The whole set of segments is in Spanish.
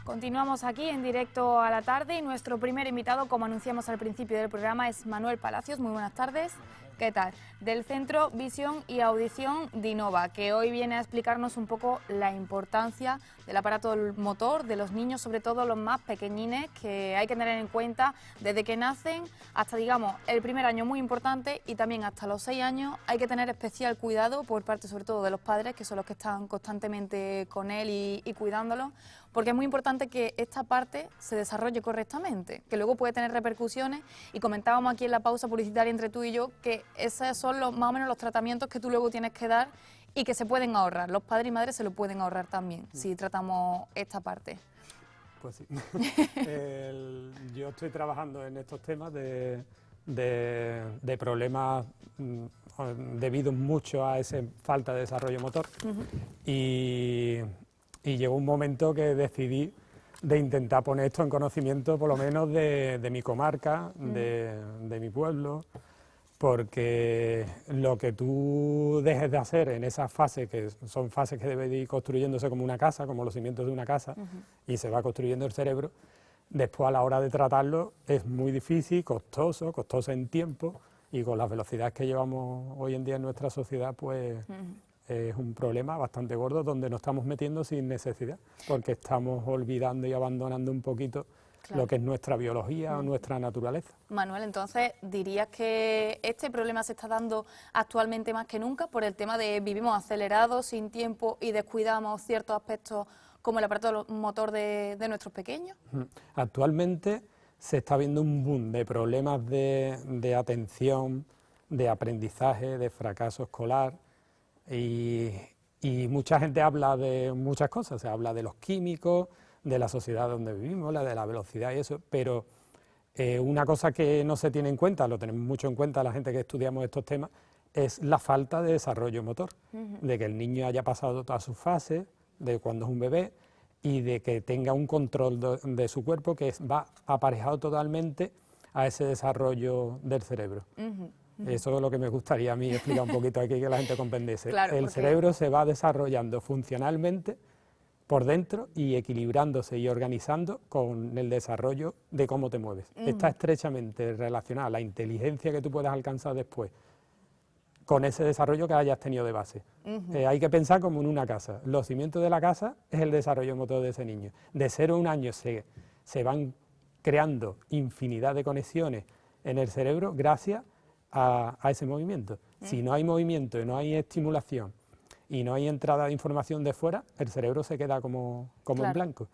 Continuamos aquí en directo a la tarde y nuestro primer invitado, como anunciamos al principio del programa, es Manuel Palacios. Muy buenas tardes. ¿Qué tal? Del Centro Visión y Audición Dinova, que hoy viene a explicarnos un poco la importancia del aparato motor de los niños, sobre todo los más pequeñines, que hay que tener en cuenta desde que nacen hasta, digamos, el primer año, muy importante, y también hasta los 6 años hay que tener especial cuidado por parte sobre todo de los padres, que son los que están constantemente con él y cuidándolo, porque es muy importante que esta parte se desarrolle correctamente, que luego puede tener repercusiones, y comentábamos aquí en la pausa publicitaria entre tú y yo que esos son más o menos los tratamientos que tú luego tienes que dar y que se pueden ahorrar. Los padres y madres se lo pueden ahorrar también, si tratamos esta parte. Pues sí. Yo estoy trabajando en estos temas de problemas debido mucho a esa falta de desarrollo motor. Y llegó un momento que decidí de intentar poner esto en conocimiento, por lo menos de mi comarca, de mi pueblo, porque lo que tú dejes de hacer en esas fases, que son fases que deben ir construyéndose como una casa, como los cimientos de una casa, y se va construyendo el cerebro, después a la hora de tratarlo es muy difícil, costoso en tiempo, y con las velocidades que llevamos hoy en día en nuestra sociedad, pues es un problema bastante gordo donde nos estamos metiendo sin necesidad, porque estamos olvidando y abandonando un poquito lo que es nuestra biología o nuestra naturaleza. Manuel, entonces, ¿dirías que este problema se está dando actualmente más que nunca por el tema de vivimos acelerados, sin tiempo y descuidamos ciertos aspectos como el aparato motor de nuestros pequeños? Actualmente se está viendo un boom de problemas de atención, de aprendizaje, de fracaso escolar, y mucha gente habla de muchas cosas, se habla de los químicos, de la sociedad donde vivimos, de la velocidad y eso, pero una cosa que no se tiene en cuenta, lo tenemos mucho en cuenta la gente que estudiamos estos temas, es la falta de desarrollo motor, de que el niño haya pasado todas sus fases, de cuando es un bebé, y de que tenga un control de su cuerpo que va aparejado totalmente a ese desarrollo del cerebro. Eso es lo que me gustaría a mí explicar un poquito aquí, que la gente comprendiese. Claro, el cerebro se va desarrollando funcionalmente por dentro y equilibrándose y organizando con el desarrollo de cómo te mueves. Está estrechamente relacionada la inteligencia que tú puedas alcanzar después con ese desarrollo que hayas tenido de base. Hay que pensar como en una casa. Los cimientos de la casa es el desarrollo motor de ese niño. De 0 a 1 año se van creando infinidad de conexiones en el cerebro gracias a ese movimiento. Si no hay movimiento y no hay estimulación y no hay entrada de información de fuera, el cerebro se queda como en blanco.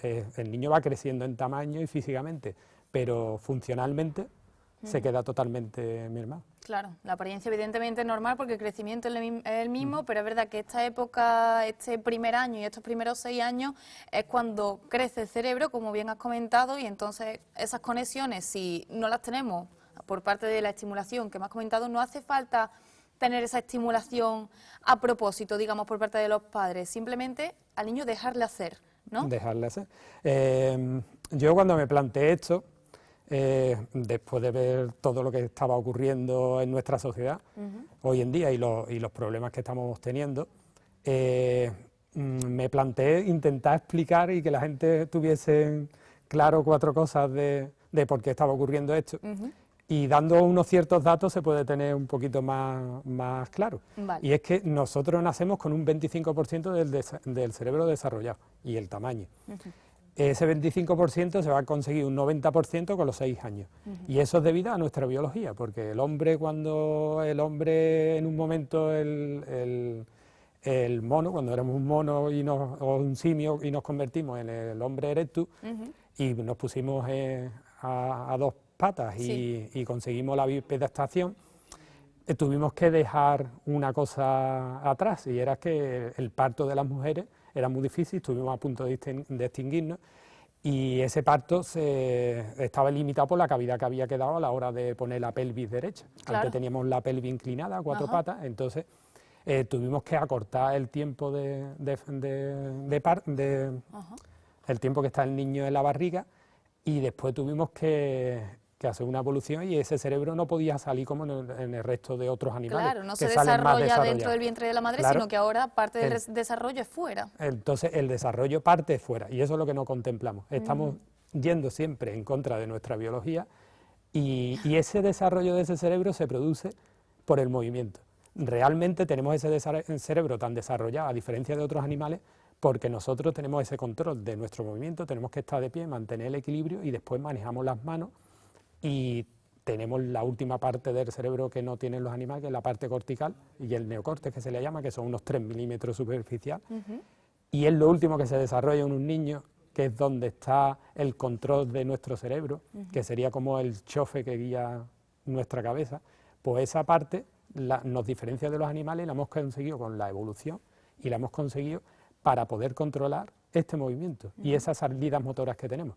El niño va creciendo en tamaño y físicamente, pero funcionalmente se queda totalmente mermado. Claro, la apariencia evidentemente es normal porque el crecimiento es el mismo, pero es verdad que esta época, este primer año y estos primeros 6 años es cuando crece el cerebro, como bien has comentado, y entonces esas conexiones, si no las tenemos por parte de la estimulación que me has comentado, no hace falta tener esa estimulación a propósito, digamos, por parte de los padres, simplemente al niño dejarle hacer, ¿no? Dejarle hacer. Yo cuando me planteé esto, después de ver todo lo que estaba ocurriendo en nuestra sociedad hoy en día y los problemas que estamos teniendo, me planteé intentar explicar y que la gente tuviese claro 4 cosas de por qué estaba ocurriendo esto. Y dando unos ciertos datos se puede tener un poquito más claro. Vale. Y es que nosotros nacemos con un 25% del cerebro desarrollado y el tamaño. Ese 25% se va a conseguir un 90% con los 6 años. Y eso es debido a nuestra biología, porque cuando el hombre en un momento, el mono, cuando éramos un mono o un simio y nos convertimos en el hombre erectus y nos pusimos a 2 patas y conseguimos la bipedestación, tuvimos que dejar una cosa atrás, y era que el parto de las mujeres era muy difícil, estuvimos a punto de extinguirnos, y ese parto estaba limitado por la cavidad que había quedado a la hora de poner la pelvis derecha. Claro. Antes teníamos la pelvis inclinada a 4 patas, entonces tuvimos que acortar el tiempo el tiempo que está el niño en la barriga, y después tuvimos que que hacer una evolución y ese cerebro no podía salir como en el resto de otros animales. Claro, no se que salen más desarrolla dentro del vientre de la madre, Claro, sino que ahora parte del desarrollo es fuera. Entonces el desarrollo parte fuera y eso es lo que no contemplamos. Estamos yendo siempre en contra de nuestra biología y ese desarrollo de ese cerebro se produce por el movimiento. Realmente tenemos ese cerebro tan desarrollado, a diferencia de otros animales, porque nosotros tenemos ese control de nuestro movimiento, tenemos que estar de pie, mantener el equilibrio y después manejamos las manos y tenemos la última parte del cerebro que no tienen los animales, que es la parte cortical y el neocórtex, que se le llama, que son unos 3 milímetros superficial. Y es lo último que se desarrolla en un niño, que es donde está el control de nuestro cerebro, que sería como el chofe que guía nuestra cabeza. Pues esa parte nos diferencia de los animales y la hemos conseguido con la evolución y la hemos conseguido para poder controlar este movimiento y esas salidas motoras que tenemos.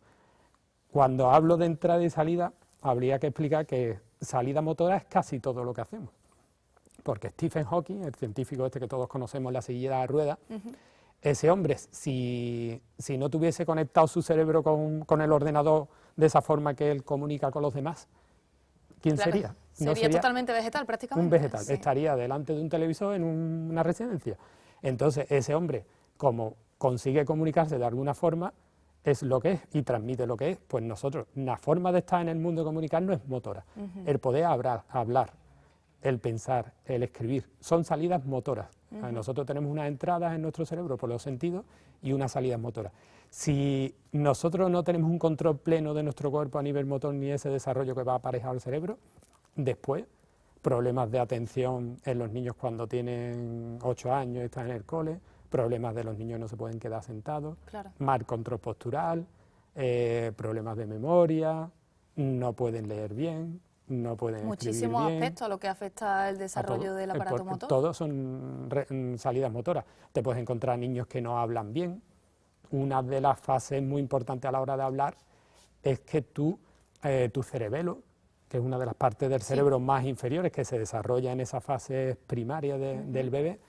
Cuando hablo de entrada y salida, habría que explicar que salida motora es casi todo lo que hacemos. Porque Stephen Hawking, el científico este que todos conocemos, la silla de ruedas, ese hombre, si no tuviese conectado su cerebro con el ordenador de esa forma que él comunica con los demás, ¿quién sería? No sería totalmente vegetal prácticamente. Un vegetal, sí. Estaría delante de un televisor en una residencia. Entonces ese hombre, como consigue comunicarse de alguna forma, es lo que es y transmite lo que es. Pues nosotros, la forma de estar en el mundo de comunicarnos es motora. El poder hablar, el pensar, el escribir, son salidas motoras. Nosotros tenemos unas entradas en nuestro cerebro por los sentidos y unas salidas motoras. Si nosotros no tenemos un control pleno de nuestro cuerpo a nivel motor ni ese desarrollo que va aparejado al cerebro, después problemas de atención en los niños cuando tienen 8 años y están en el cole, problemas de los niños no se pueden quedar sentados, mal control postural, problemas de memoria, no pueden leer bien, no pueden muchísimos escribir bien. Aspectos a lo que afecta el desarrollo del aparato motor. Todos son salidas motoras. Te puedes encontrar niños que no hablan bien. Una de las fases muy importantes a la hora de hablar es que tu cerebelo, que es una de las partes del cerebro más inferiores que se desarrolla en esa fase primaria del bebé,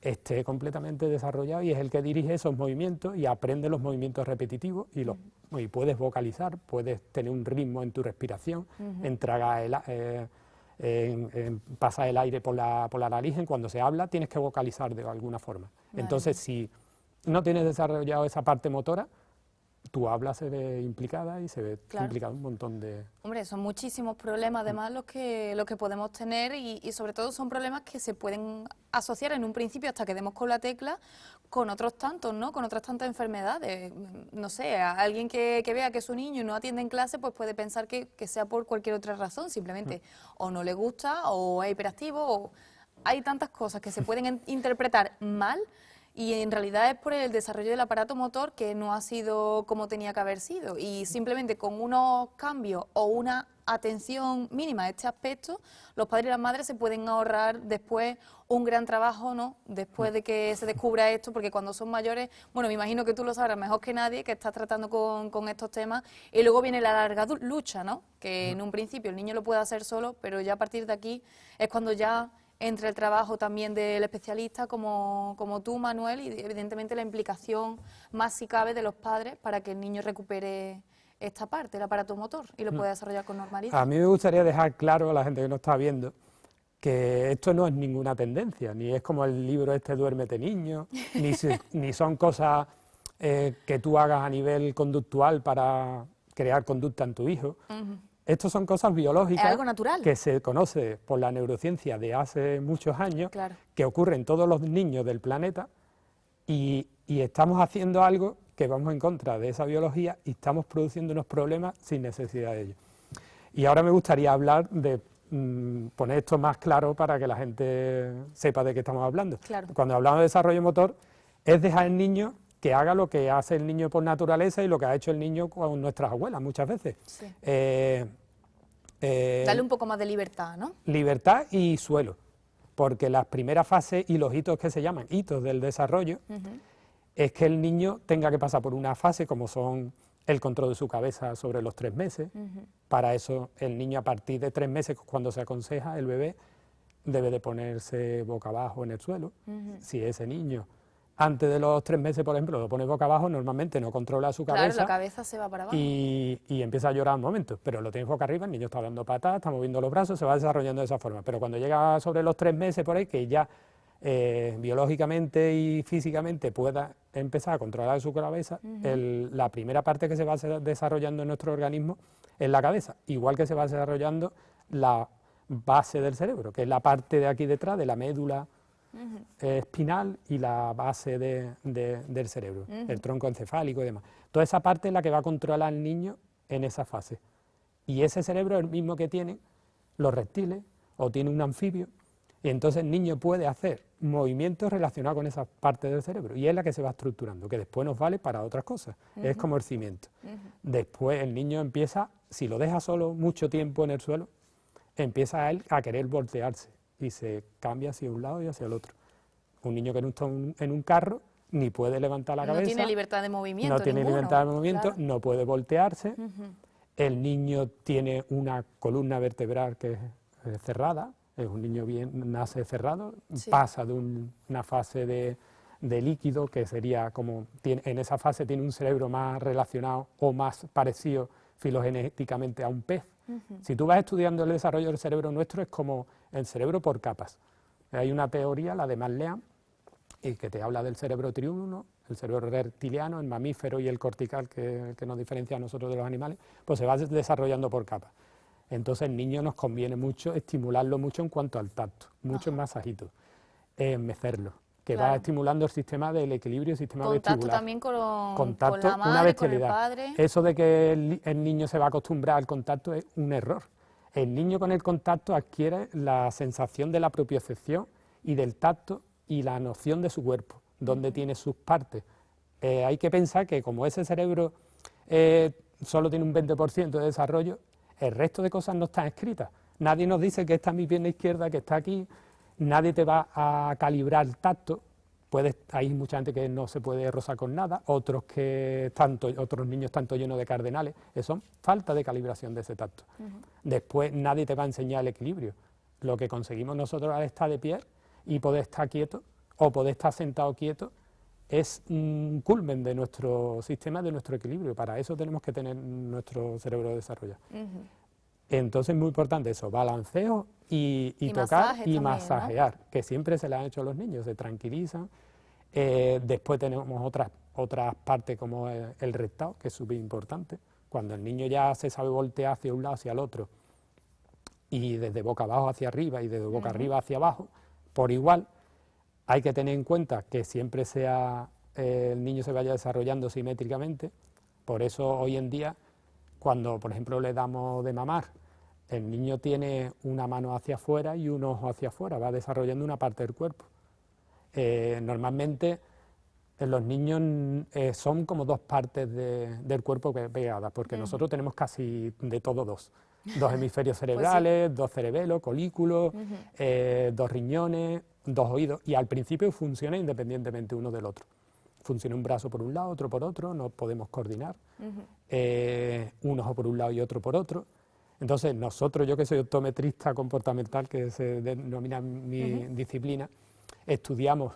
esté completamente desarrollado y es el que dirige esos movimientos y aprende los movimientos repetitivos y puedes vocalizar, puedes tener un ritmo en tu respiración, pasa el aire por la nariz, cuando se habla tienes que vocalizar de alguna forma. Entonces, si no tienes desarrollado esa parte motora, tu habla se ve implicada y se ve implicado un montón de... Hombre, son muchísimos problemas además los que podemos tener y sobre todo son problemas que se pueden asociar en un principio hasta que demos con la tecla con otros tantos, ¿no? Con otras tantas enfermedades. No sé, a alguien que vea que su niño no atiende en clase pues puede pensar que sea por cualquier otra razón, simplemente o no le gusta o es hiperactivo o... Hay tantas cosas que se pueden interpretar mal. Y en realidad es por el desarrollo del aparato motor que no ha sido como tenía que haber sido. Y simplemente con unos cambios o una atención mínima a este aspecto, los padres y las madres se pueden ahorrar después un gran trabajo, ¿no? Después de que se descubra esto, porque cuando son mayores, bueno, me imagino que tú lo sabrás mejor que nadie, que estás tratando con estos temas, y luego viene la larga lucha, ¿no? Que en un principio el niño lo puede hacer solo, pero ya a partir de aquí es cuando ya... entre el trabajo también del especialista como tú, Manuel, y evidentemente la implicación más si cabe de los padres para que el niño recupere esta parte, el aparato motor, y lo pueda desarrollar con normalidad. A mí me gustaría dejar claro a la gente que nos está viendo que esto no es ninguna tendencia, ni es como el libro este Duérmete niño, ni son cosas que tú hagas a nivel conductual para crear conducta en tu hijo. Estas son cosas biológicas, es algo natural, que se conoce por la neurociencia de hace muchos años, que ocurre en todos los niños del planeta y estamos haciendo algo que vamos en contra de esa biología y estamos produciendo unos problemas sin necesidad de ello. Y ahora me gustaría hablar de poner esto más claro para que la gente sepa de qué estamos hablando. Cuando hablamos de desarrollo motor es dejar al niño que haga lo que hace el niño por naturaleza y lo que ha hecho el niño con nuestras abuelas muchas veces. Darle un poco más de libertad, ¿no? Libertad y suelo, porque las primeras fases y los hitos que se llaman hitos del desarrollo es que el niño tenga que pasar por una fase como son el control de su cabeza sobre los 3 meses. Para eso el niño a partir de 3 meses, cuando se aconseja, el bebé debe de ponerse boca abajo en el suelo. Si ese niño antes de los 3 meses, por ejemplo, lo pones boca abajo, normalmente no controla su cabeza. Claro, la cabeza se va para abajo. Y empieza a llorar un momento, pero lo tienes boca arriba, el niño está dando patadas, está moviendo los brazos, se va desarrollando de esa forma. Pero cuando llega sobre los 3 meses por ahí, que ya biológicamente y físicamente pueda empezar a controlar su cabeza, la primera parte que se va desarrollando en nuestro organismo es la cabeza, igual que se va desarrollando la base del cerebro, que es la parte de aquí detrás, de la médula espinal y la base del cerebro, el tronco encefálico y demás. Toda esa parte es la que va a controlar al niño en esa fase. Y ese cerebro es el mismo que tienen los reptiles o tiene un anfibio, y entonces el niño puede hacer movimientos relacionados con esa parte del cerebro, y es la que se va estructurando, que después nos vale para otras cosas, es como el cimiento. Después el niño empieza, si lo deja solo mucho tiempo en el suelo, empieza a él a querer voltearse, y se cambia hacia un lado y hacia el otro. Un niño que no está en un carro ni puede levantar la cabeza. No tiene libertad de movimiento. No tiene libertad de movimiento, claro. no puede voltearse. El niño tiene una columna vertebral que es cerrada, es un niño nace cerrado, pasa de una fase de líquido, que sería como, en esa fase tiene un cerebro más relacionado o más parecido filogenéticamente a un pez. Si tú vas estudiando el desarrollo del cerebro nuestro, es como el cerebro por capas. Hay una teoría, la de Maslean, y que te habla del cerebro triuno, el cerebro reptiliano, el mamífero y el cortical, que nos diferencia a nosotros de los animales, pues se va desarrollando por capas. Entonces el niño nos conviene mucho estimularlo mucho en cuanto al tacto, muchos masajitos, mecerlo, que va estimulando el sistema del equilibrio, el sistema vestibular. Contacto también con la una madre, con bestialidad. el padre. Eso de que el niño se va a acostumbrar al contacto es un error. El niño con el contacto adquiere la sensación de la propiocepción y del tacto y la noción de su cuerpo, donde tiene sus partes. Hay que pensar que como ese cerebro solo tiene un 20% de desarrollo, el resto de cosas no están escritas. Nadie nos dice que esta es mi pierna izquierda, que está aquí, nadie te va a calibrar el tacto. Hay mucha gente que no se puede rozar con nada, otros niños están llenos de cardenales, eso es falta de calibración de ese tacto. Después nadie te va a enseñar el equilibrio. Lo que conseguimos nosotros al estar de pie y poder estar quieto o poder estar sentado quieto es un culmen de nuestro sistema, de nuestro equilibrio. Para eso tenemos que tener nuestro cerebro desarrollado. Entonces es muy importante eso, balanceo y tocar y también, masajear, ¿no? Que siempre se le han hecho a los niños, se tranquilizan. Después tenemos otras partes como el rectado, que es súper importante. Cuando el niño ya se sabe voltear hacia un lado, hacia el otro, y desde boca abajo hacia arriba y desde boca arriba hacia abajo, por igual, hay que tener en cuenta que siempre el niño se vaya desarrollando simétricamente. Por eso hoy en día, cuando por ejemplo le damos de mamar, el niño tiene una mano hacia afuera y un ojo hacia afuera, va desarrollando una parte del cuerpo. Normalmente los niños son como dos partes del cuerpo pegadas, porque nosotros tenemos casi de todo dos hemisferios cerebrales, pues dos cerebelos, colículos, dos riñones, dos oídos, y al principio funciona independientemente uno del otro. Funciona un brazo por un lado, otro por otro, no podemos coordinar, un ojo por un lado y otro por otro. Entonces nosotros, yo que soy optometrista comportamental, que se denomina mi disciplina, estudiamos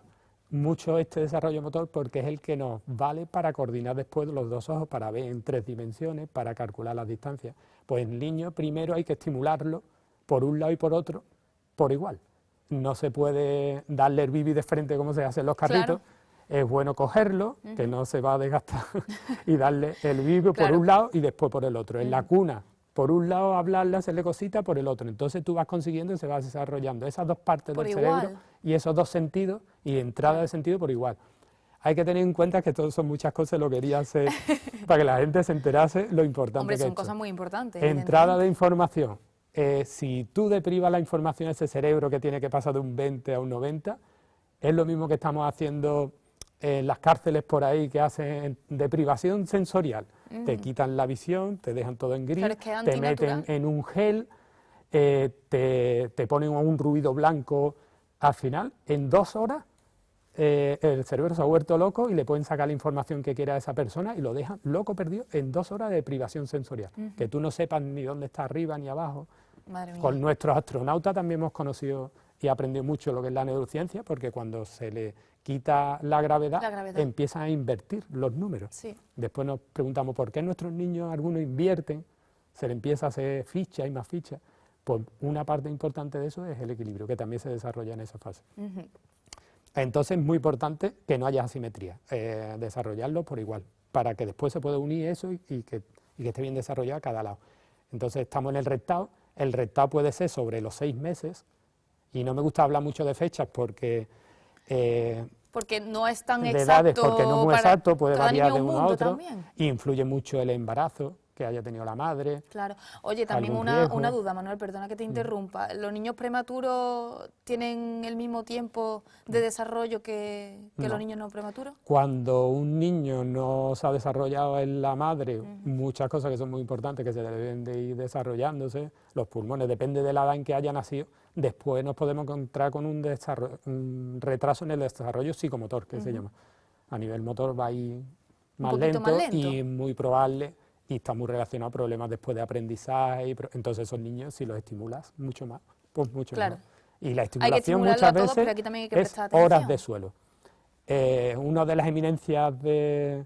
mucho este desarrollo motor porque es el que nos vale para coordinar después los dos ojos, para ver en 3 dimensiones, para calcular las distancias. Pues el niño primero hay que estimularlo por un lado y por otro, por igual. No se puede darle el bibi de frente como se hace en los carritos. Claro. Es bueno cogerlo, que no se va a desgastar, y darle el bibi por un lado y después por el otro. En la cuna, por un lado hablarle, hacerle cositas, por el otro. Entonces tú vas consiguiendo y se va desarrollando esas dos partes del cerebro y esos dos sentidos y entrada de sentido por igual. Hay que tener en cuenta que todo son muchas cosas, lo quería hacer para que la gente se enterase lo importante. Hombre, que es. Son cosas muy importantes. Entrada de información. Si tú deprivas la información a ese cerebro que tiene que pasar de un 20 a un 90, es lo mismo que estamos haciendo en las cárceles por ahí, que hacen deprivación sensorial. Te quitan la visión, te dejan todo en gris, te meten en un gel, te ponen un ruido blanco. Al final, en 2 horas, el cerebro se ha vuelto loco y le pueden sacar la información que quiera a esa persona y lo dejan loco perdido en 2 horas de privación sensorial. Que tú no sepas ni dónde está arriba ni abajo. Madre mía. Con nuestros astronautas también hemos conocido y aprendido mucho lo que es la neurociencia, porque cuando se le quita la gravedad, La gravedad. empiezan a invertir los números. Sí. Después nos preguntamos por qué nuestros niños, algunos invierten, se le empieza a hacer fichas y más fichas. Pues una parte importante de eso es el equilibrio, que también se desarrolla en esa fase. Entonces es muy importante que no haya asimetría, desarrollarlo por igual, para que después se pueda unir eso y que esté bien desarrollado a cada lado. Entonces estamos en el rectado puede ser sobre los 6 meses, y no me gusta hablar mucho de fechas porque no es tan de exacto. Edades, porque no es muy exacto, puede variar de uno a otro, también. influye mucho el embarazo que haya tenido la madre. Claro. Oye, también una duda, Manuel, perdona que te interrumpa. ¿Los niños prematuros tienen el mismo tiempo de desarrollo que los niños no prematuros? Cuando un niño no se ha desarrollado en la madre, muchas cosas que son muy importantes que se deben de ir desarrollándose, los pulmones, depende de la edad en que haya nacido, después nos podemos encontrar con un retraso en el desarrollo psicomotor, que se llama. A nivel motor va a ir más lento y muy probable, y está muy relacionado a problemas después de aprendizaje, entonces esos niños, si los estimulas mucho más, pues mucho más. Y la estimulación muchas veces es horas de suelo. Una de las eminencias de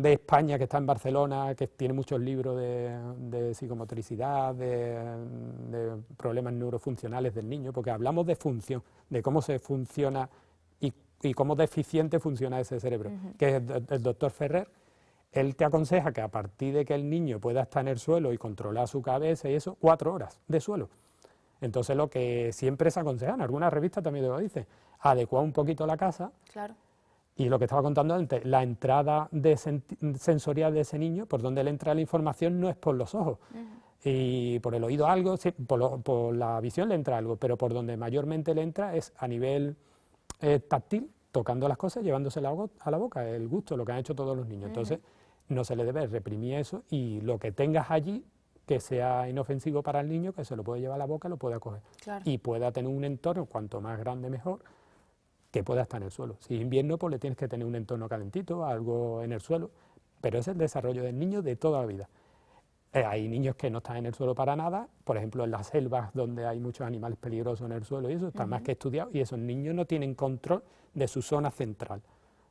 España, que está en Barcelona, que tiene muchos libros de psicomotricidad, de problemas neurofuncionales del niño, porque hablamos de función, de cómo se funciona y cómo deficiente funciona ese cerebro, que es el doctor Ferrer. Él te aconseja que a partir de que el niño pueda estar en el suelo y controlar su cabeza y eso, 4 horas de suelo. Entonces lo que siempre se aconseja, en algunas revistas también lo dice, adecuar un poquito la casa. Claro. Y lo que estaba contando antes, la entrada sensorial de ese niño, por donde le entra la información, no es por los ojos. Y por el oído algo, sí, por la visión le entra algo, pero por donde mayormente le entra es a nivel táctil, tocando las cosas, llevándosela a la boca, el gusto, lo que han hecho todos los niños. Entonces no se le debe reprimir eso, y lo que tengas allí que sea inofensivo para el niño, que se lo puede llevar a la boca, lo pueda coger. Claro. Y pueda tener un entorno, cuanto más grande mejor, que pueda estar en el suelo. Si es invierno, pues le tienes que tener un entorno calentito, algo en el suelo, pero es el desarrollo del niño de toda la vida. Hay niños que no están en el suelo para nada, por ejemplo en las selvas donde hay muchos animales peligrosos en el suelo, y eso está más que estudiado, y esos niños no tienen control de su zona central,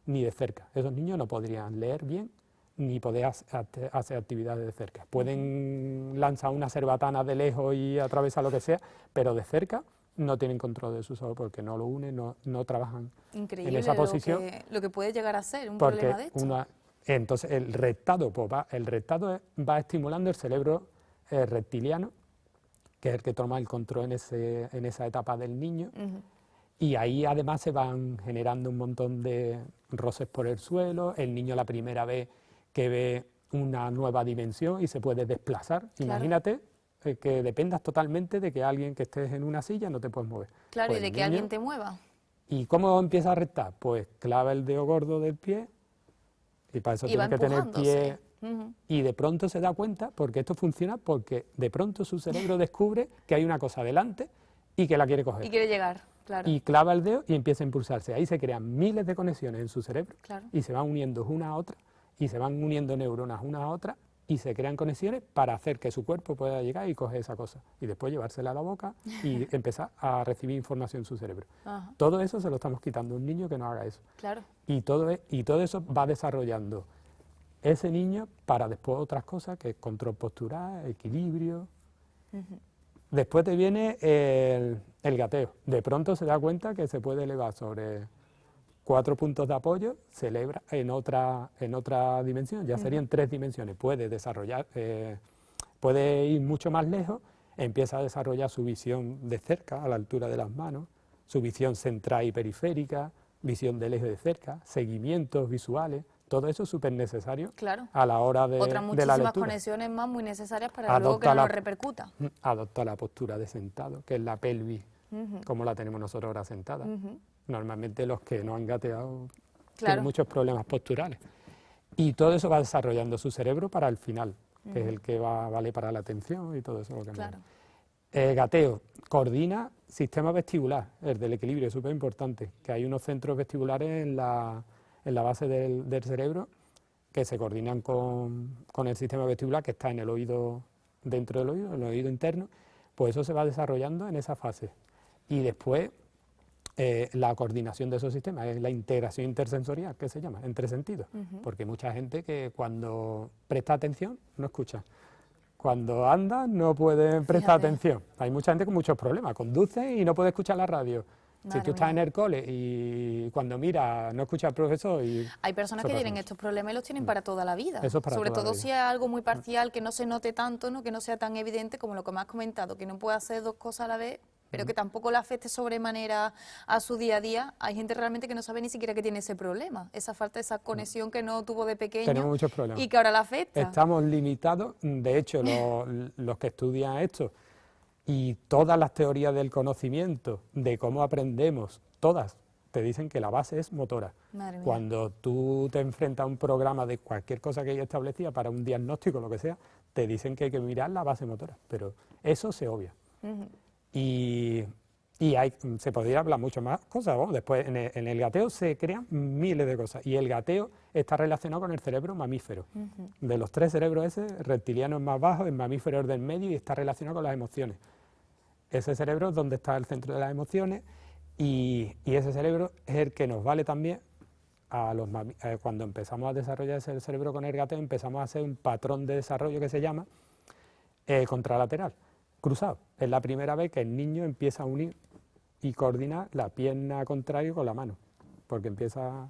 ni de cerca. Esos niños no podrían leer bien, ni poder hacer actividades de cerca. Pueden lanzar una cerbatana de lejos y atravesar lo que sea, pero de cerca no tienen control de sus ojos porque no lo unen, no trabajan en esa posición. Lo que puede llegar a ser un problema de esto. Entonces el rectado va estimulando el cerebro reptiliano, que es el que toma el control en esa etapa del niño, y ahí además se van generando un montón de roces por el suelo. El niño la primera vez que ve una nueva dimensión y se puede desplazar. Claro. Imagínate que dependas totalmente de que alguien que estés en una silla no te puedes mover. Claro, pues y de que alguien te mueva. ¿Y cómo empieza a rectar? Pues clava el dedo gordo del pie, y para eso tiene que tener pie, y de pronto se da cuenta, porque esto funciona porque de pronto su cerebro descubre que hay una cosa delante y que la quiere coger. Y quiere llegar, claro. Y clava el dedo y empieza a impulsarse. Ahí se crean miles de conexiones en su cerebro, claro, y se van uniendo una a otra, y se van uniendo neuronas una a otra, y se crean conexiones para hacer que su cuerpo pueda llegar y coger esa cosa, y después llevársela a la boca y empezar a recibir información en su cerebro. Todo eso se lo estamos quitando a un niño que no haga eso. Claro. Y todo eso va desarrollando ese niño para después otras cosas, que es control postural, equilibrio. Después te viene el gateo. De pronto se da cuenta que se puede elevar sobre 4 puntos de apoyo, se eleva en otra dimensión, ya serían 3 dimensiones. Puede desarrollar, puede ir mucho más lejos, empieza a desarrollar su visión de cerca, a la altura de las manos, su visión central y periférica, visión de lejos y de cerca, seguimientos visuales. Todo eso es súper necesario, claro, a la hora de la lectura. Otras muchísimas conexiones más muy necesarias para luego que no nos repercuta. Adopta la postura de sentado, que es la pelvis, como la tenemos nosotros ahora sentada. Normalmente los que no han gateado tienen muchos problemas posturales. Y todo eso va desarrollando su cerebro para el final, que es el que vale para la atención y todo eso. Gateo coordina sistema vestibular, el del equilibrio, es súper importante, que hay unos centros vestibulares en la base del cerebro que se coordinan con el sistema vestibular que está en el oído, dentro del oído, en el oído interno. Pues eso se va desarrollando en esa fase. Y después la coordinación de esos sistemas, es la integración intersensorial, que se llama, entre sentidos, porque hay mucha gente que cuando presta atención no escucha, cuando anda no puede prestar atención, hay mucha gente con muchos problemas, conduce y no puede escuchar la radio. Si tú estás en el cole y cuando miras no escuchas al profesor y... Hay personas que tienen estos problemas y los tienen para toda la vida. Eso es para sobre toda todo la vida. si es algo muy parcial, que no se note tanto, ¿no? Que no sea tan evidente como lo que me has comentado, que no puede hacer dos cosas a la vez, pero que tampoco le afecte sobremanera a su día a día. Hay gente realmente que no sabe ni siquiera que tiene ese problema, esa falta de esa conexión que no tuvo de pequeño. Tenemos muchos problemas. Y que ahora le afecta. Estamos limitados, de hecho los que estudian esto y todas las teorías del conocimiento, de cómo aprendemos, todas te dicen que la base es motora. Madre mía. Cuando tú te enfrentas a un programa de cualquier cosa que haya establecida para un diagnóstico, lo que sea, te dicen que hay que mirar la base motora, pero eso se obvia. Y se podría hablar mucho más cosas. Bueno, después en el gateo se crean miles de cosas y el gateo está relacionado con el cerebro mamífero. De los tres cerebros ese, reptiliano es más bajo, el mamífero es del medio y está relacionado con las emociones. Ese cerebro es donde está el centro de las emociones y ese cerebro es el que nos vale también cuando empezamos a desarrollar ese cerebro con el gateo, empezamos a hacer un patrón de desarrollo que se llama contralateral, cruzado. Es la primera vez que el niño empieza a unir y coordinar la pierna contraria con la mano, porque empieza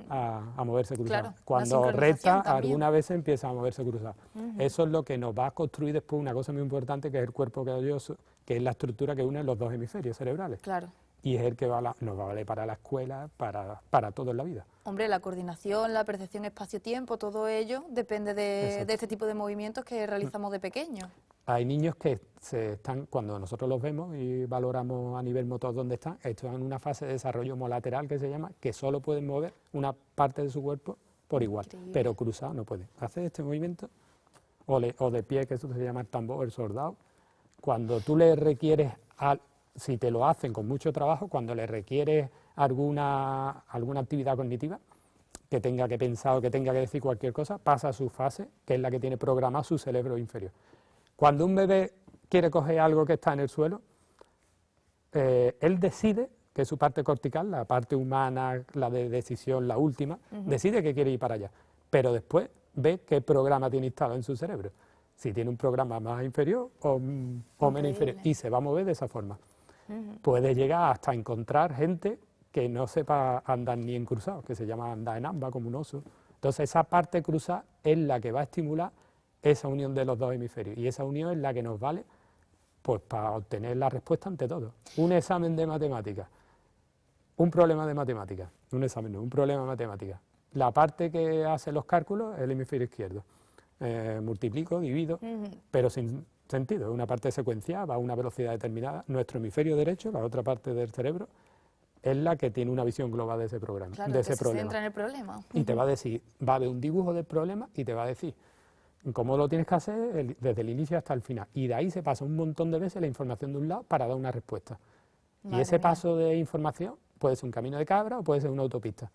a moverse cruzado. Claro, cuando resta, algunas veces empieza a moverse cruzado. Eso es lo que nos va a construir después una cosa muy importante, que es el cuerpo calloso, que es la estructura que une los dos hemisferios cerebrales. Claro. Y es el que nos va a valer para la escuela, para todo en la vida. Hombre, la coordinación, la percepción espacio-tiempo, todo ello depende de este tipo de movimientos que realizamos de pequeños. Hay niños que cuando nosotros los vemos y valoramos a nivel motor dónde están en una fase de desarrollo homolateral que se llama, que solo pueden mover una parte de su cuerpo por igual, pero cruzado no pueden. Hacer este movimiento, o de pie, que eso se llama el tambor, el soldado, cuando tú le requieres, si te lo hacen con mucho trabajo, cuando le requieres alguna actividad cognitiva, que tenga que pensar o que tenga que decir cualquier cosa, pasa a su fase, que es la que tiene programado su cerebro inferior. Cuando un bebé quiere coger algo que está en el suelo, él decide, que es su parte cortical, la parte humana, la de decisión, la última, decide que quiere ir para allá, pero después ve qué programa tiene instalado en su cerebro, si tiene un programa más inferior o menos inferior, y se va a mover de esa forma. Puede llegar hasta encontrar gente que no sepa andar ni en cruzado, que se llama andar en amba, como un oso. Entonces esa parte cruzada es la que va a estimular esa unión de los dos hemisferios, y esa unión es la que nos vale pues para obtener la respuesta ante todo. Un examen de matemáticas, un problema de matemáticas, un examen no, un problema de matemáticas. La parte que hace los cálculos es el hemisferio izquierdo. Multiplico, divido, pero sin sentido, es una parte secuencial, va a una velocidad determinada. Nuestro hemisferio derecho, la otra parte del cerebro, es la que tiene una visión global de ese programa, claro, de ese se problema. centra en el problema. Y te va a decir, va a ver un dibujo del problema y te va a decir cómo lo tienes que hacer desde el inicio hasta el final. Y de ahí se pasa un montón de veces la información de un lado para dar una respuesta. Y ese paso de información puede ser un camino de cabra o puede ser una autopista.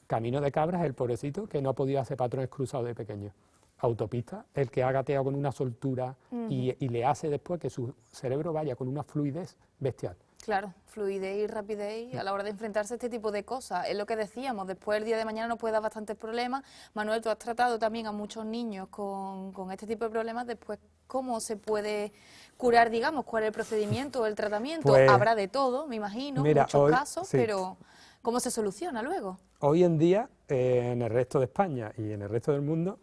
Camino de cabra es el pobrecito que no ha podido hacer patrones cruzados de pequeño. Autopista, el que ha gateado con una soltura y le hace después que su cerebro vaya con una fluidez bestial. Claro, fluidez y rapidez a la hora de enfrentarse a este tipo de cosas. Es lo que decíamos, después el día de mañana nos puede dar bastantes problemas. Manuel, tú has tratado también a muchos niños con este tipo de problemas. Después, ¿cómo se puede curar, digamos? ¿Cuál es el procedimiento o el tratamiento? Pues, habrá de todo, me imagino, mira, muchos casos, sí. Pero ¿cómo se soluciona luego? Hoy en día, en el resto de España y en el resto del mundo,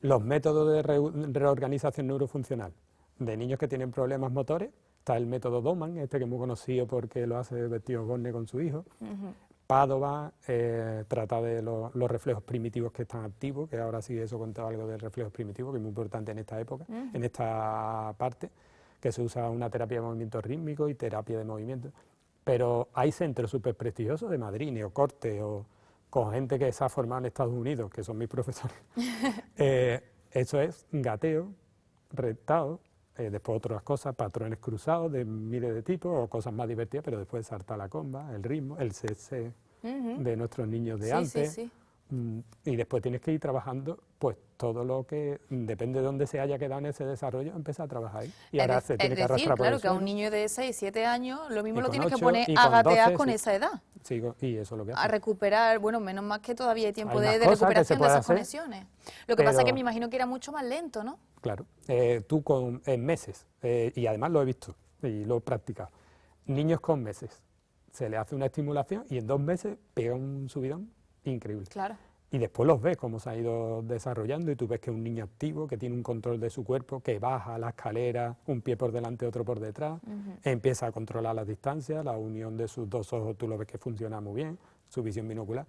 los métodos de reorganización neurofuncional de niños que tienen problemas motores, está el método Doman, que es muy conocido porque lo hace Bertío Osborne con su hijo. Padova trata de los reflejos primitivos que están activos, que ahora sí eso contaba algo de reflejos primitivos, que es muy importante en esta época, en esta parte, que se usa una terapia de movimiento rítmico y terapia de movimiento. Pero hay centros súper prestigiosos de Madrid, Neocorte, o con gente que se ha formado en Estados Unidos, que son mis profesores. Eso es gateo, rectado, después otras cosas, patrones cruzados de miles de tipos, o cosas más divertidas, pero después salta la comba, el ritmo, el CC de nuestros niños de antes, Y después tienes que ir trabajando, pues todo lo que, depende de dónde se haya quedado en ese desarrollo, empieza a trabajar ahí. Y ahora se tiene que arrastrar por el claro, que a un suelo. niño de 6, 7 años, lo mismo Y lo con tienes que 8, poner y a con gatear 12, con sí. esa edad. Sí, y eso es lo que A hace. recuperar, bueno, menos mal que todavía hay tiempo Hay más de cosas que se recuperación de puede esas hacer, conexiones. Lo que pasa es que pero- me imagino que era mucho más lento, ¿no? Claro, tú en meses, y además lo he visto y lo he practicado, niños con meses, se le hace una estimulación y en 2 meses pega un subidón increíble. Claro. Y después los ves cómo se ha ido desarrollando y tú ves que es un niño activo, que tiene un control de su cuerpo, que baja la escalera, un pie por delante, otro por detrás, empieza a controlar las distancias, la unión de sus 2 ojos tú lo ves que funciona muy bien, su visión binocular.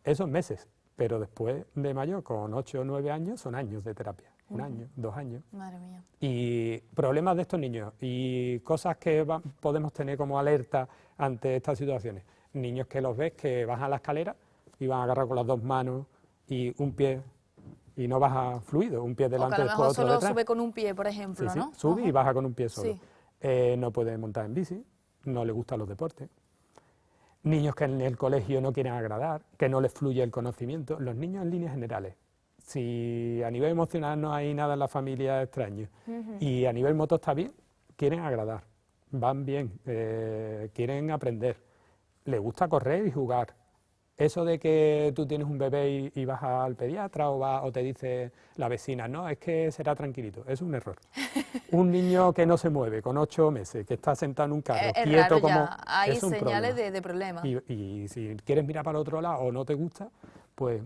Esos meses, pero después de mayor, con 8 o 9 años, son años de terapia, 1 año, 2 años. Madre mía. Y problemas de estos niños y cosas que podemos tener como alerta ante estas situaciones. Niños que los ves que bajan la escalera y van a agarrar con las 2 manos y un pie y no baja fluido, un pie O que delante, a lo después mejor otro solo detrás. sube con un pie, por ejemplo, Sí, sí, ¿no? sube y Ajá. baja con un pie solo. Sí. No puede montar en bici, no le gustan los deportes. Niños que en el colegio no quieren agradar, que no les fluye el conocimiento. Los niños en líneas generales, si a nivel emocional no hay nada en la familia extraño y a nivel motor está bien, quieren agradar, van bien, quieren aprender, les gusta correr y jugar. Eso de que tú tienes un bebé y vas al pediatra o te dice la vecina, no, es que será tranquilito, es un error. Un niño que no se mueve con 8 meses, que está sentado en un carro, Es quieto raro como... ya, hay es un señales problema. de problemas. Y si quieres mirar para el otro lado o no te gusta, pues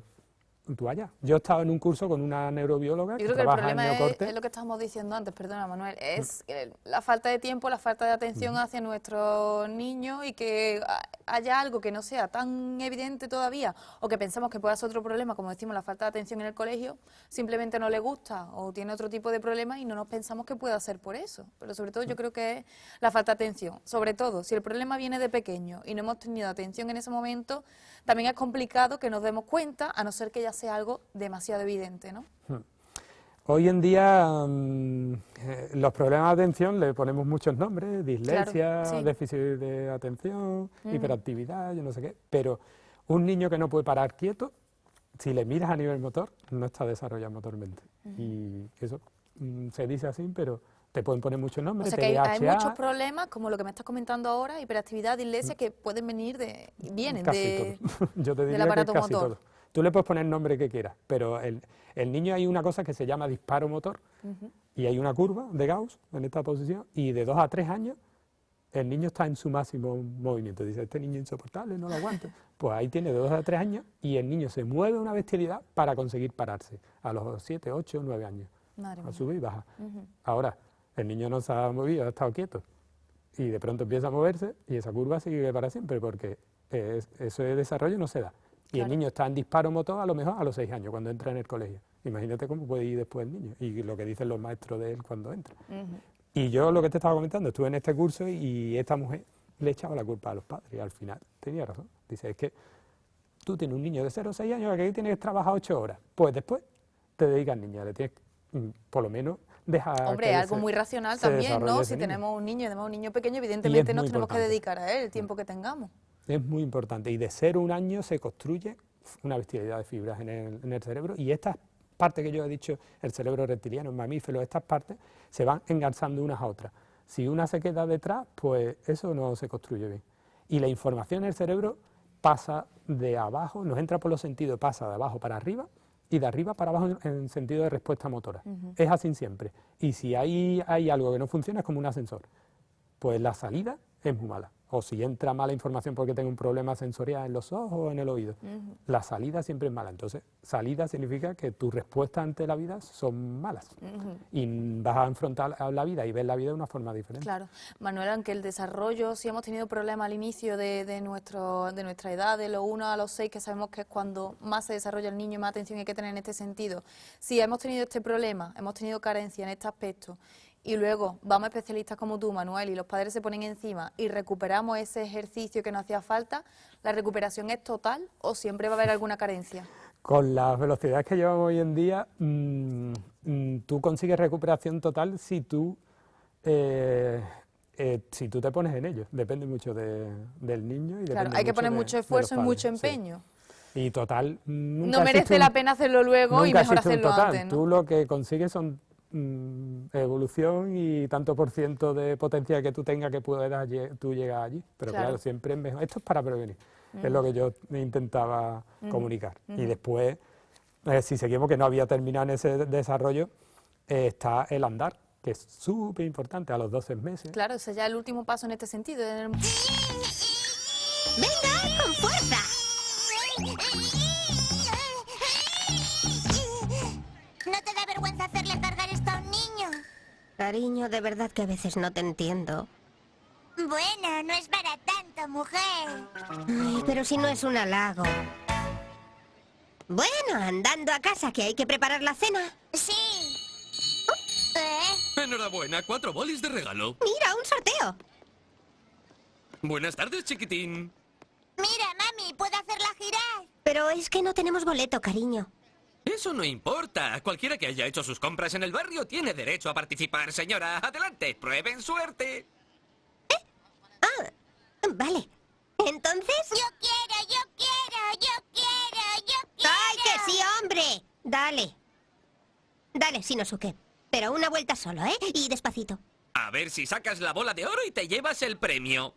tú allá. Yo estaba en un curso con una neurobióloga Yo que creo que el trabaja en problema neocorte. es lo que estábamos diciendo antes, perdona Manuel, es la falta de tiempo, la falta de atención hacia nuestros niños y que haya algo que no sea tan evidente todavía o que pensamos que pueda ser otro problema, como decimos, la falta de atención en el colegio, simplemente no le gusta o tiene otro tipo de problema y no nos pensamos que pueda ser por eso. Pero sobre todo yo creo que es la falta de atención. Sobre todo, si el problema viene de pequeño y no hemos tenido atención en ese momento, también es complicado que nos demos cuenta, a no ser que ya sea algo demasiado evidente, ¿no? Hoy en día los problemas de atención le ponemos muchos nombres, dislexia, Claro, sí. déficit de atención, hiperactividad, yo no sé qué, pero un niño que no puede parar quieto, si le miras a nivel motor, no está desarrollado motormente. Y eso se dice así, pero te pueden poner muchos O nombres, sea que hay TDAH, muchos problemas, como lo que me estás comentando ahora, hiperactividad, dislexia, que pueden vienen casi todo. Yo te del diría que aparato casi motor. todo. Tú le puedes poner el nombre que quieras, pero el niño hay una cosa que se llama disparo motor y hay una curva de Gauss en esta posición y de 2 a 3 años el niño está en su máximo movimiento. Dice, este niño es insoportable, no lo aguanto. Pues ahí tiene de 2 a 3 años y el niño se mueve una bestialidad para conseguir pararse a los 7, 8, 9 años. Madre mía. Sube y baja. Ahora, el niño no se ha movido, ha estado quieto y de pronto empieza a moverse y esa curva sigue para siempre porque ese desarrollo no se da. Y el Claro. niño está en disparo motor a lo mejor a los 6 años, cuando entra en el colegio. Imagínate cómo puede ir después el niño y lo que dicen los maestros de él cuando entra. Y yo lo que te estaba comentando, estuve en este curso y esta mujer le echaba la culpa a los padres y al final tenía razón. Dice, es que tú tienes un niño de 0 a 6 años que tienes que trabajar 8 horas. Pues después te dedicas al niño, le tienes por lo menos dejar Hombre, que algo muy racional se también, desarrolle ¿no? ese Si niño. tenemos un niño y además un niño pequeño, evidentemente nos muy tenemos que importante. dedicar a él el tiempo que tengamos. Es muy importante y de 0 a 1 año se construye una bestialidad de fibras en el cerebro y estas partes que yo he dicho, el cerebro reptiliano, el mamífero, estas partes se van engarzando unas a otras. Si una se queda detrás, pues eso no se construye bien. Y la información en el cerebro pasa de abajo, nos entra por los sentidos, pasa de abajo para arriba y de arriba para abajo en sentido de respuesta motora. Es así siempre. Y si hay algo que no funciona, es como un ascensor. Pues la salida es muy mala. O si entra mala información porque tengo un problema sensorial en los ojos o en el oído. La salida siempre es mala. Entonces, salida significa que tus respuestas ante la vida son malas. Y vas a enfrentar a la vida y ver la vida de una forma diferente. Claro. Manuel, aunque el desarrollo, si hemos tenido problemas al inicio de nuestra edad, de los 1 a los 6, que sabemos que es cuando más se desarrolla el niño y más atención hay que tener en este sentido, si hemos tenido este problema, hemos tenido carencia en este aspecto, y luego vamos a especialistas como tú, Manuel, y los padres se ponen encima y recuperamos ese ejercicio que nos hacía falta, ¿la recuperación es total o siempre va a haber alguna carencia? Con las velocidades que llevamos hoy en día, tú consigues recuperación total si tú te pones en ello. Depende mucho del niño y Claro, depende hay que mucho poner de mucho los esfuerzo y padres, mucho sí. empeño. Y total, nunca No merece existe la pena hacerlo luego y nunca mejor existe un hacerlo total. antes, ¿no? Tú lo que consigues son evolución y tanto por ciento de potencia que tú tengas que puedas tú llegar allí. Pero claro, siempre es mejor. Esto es para prevenir. Es lo que yo intentaba comunicar. Y después, si seguimos, que no había terminado en ese desarrollo, está el andar, que es súper importante a los 12 meses. Claro, ese ya es el último paso en este sentido. ¡Venga, con fuerza! ¿No te da vergüenza hacerle cargar esto a un niño? Cariño, de verdad que a veces no te entiendo. Bueno, no es para tanto, mujer. Ay, pero si no es un halago. Bueno, andando a casa, que hay que preparar la cena. Sí. Enhorabuena, 4 bolis de regalo. Mira, un sorteo. Buenas tardes, chiquitín. Mira, mami, ¿puedo hacerla girar? Pero es que no tenemos boleto, cariño. Eso no importa. Cualquiera que haya hecho sus compras en el barrio tiene derecho a participar, señora. Adelante, prueben suerte. Vale. Entonces... Yo quiero. ¡Ay, que sí, hombre! Dale. Dale, Shinosuke. Pero una vuelta solo, ¿eh? Y despacito. A ver si sacas la bola de oro y te llevas el premio.